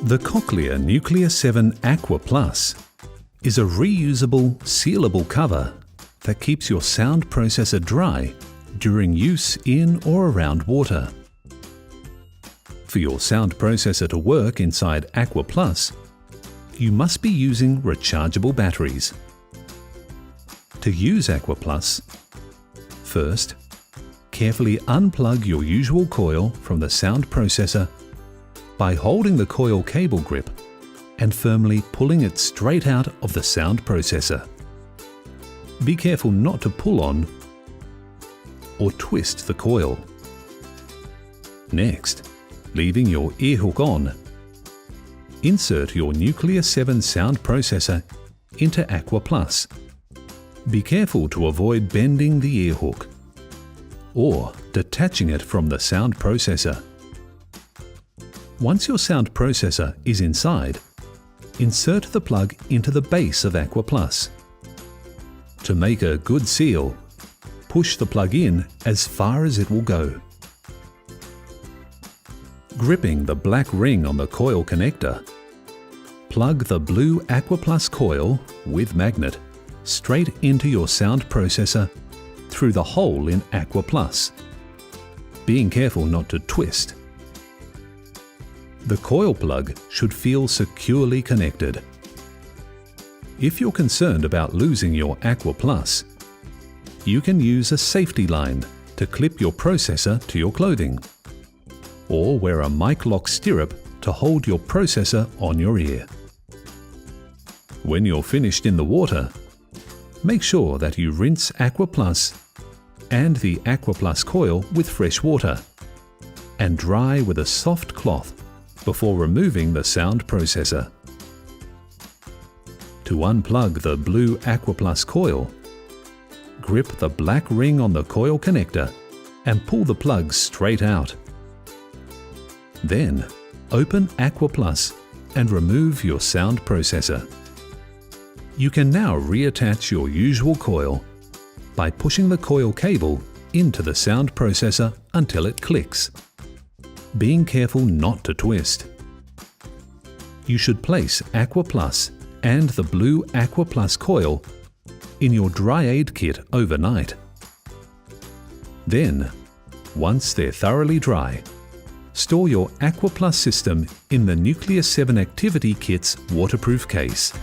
The Cochlear Nucleus 7 Aqua Plus is a reusable, sealable cover that keeps your sound processor dry during use in or around water. For your sound processor to work inside Aqua Plus, you must be using rechargeable batteries. To use Aqua Plus, first, carefully unplug your usual coil from the sound processor by holding the coil cable grip and firmly pulling it straight out of the sound processor. Be careful not to pull on or twist the coil. Next, leaving your ear hook on, insert your Nucleus 7 sound processor into Aqua Plus. Be careful to avoid bending the ear hook or detaching it from the sound processor. Once your sound processor is inside, insert the plug into the base of Aqua Plus. To make a good seal, push the plug in as far as it will go. Gripping the black ring on the coil connector, plug the blue Aqua Plus coil with magnet straight into your sound processor through the hole in Aqua Plus, being careful not to twist. The coil plug should feel securely connected. If you're concerned about losing your Aqua Plus, you can use a safety line to clip your processor to your clothing, or wear a mic lock stirrup to hold your processor on your ear. When you're finished in the water, make sure that you rinse Aqua Plus and the Aqua Plus coil with fresh water and dry with a soft cloth before removing the sound processor. To unplug the blue Aqua Plus coil, grip the black ring on the coil connector and pull the plug straight out. Then, open Aqua Plus and remove your sound processor. You can now reattach your usual coil by pushing the coil cable into the sound processor until it clicks, being careful not to twist. You should place Aqua Plus and the blue Aqua Plus coil in your dry aid kit overnight. Then, once they're thoroughly dry, store your Aqua Plus system in the Nucleus 7 Activity Kit's waterproof case.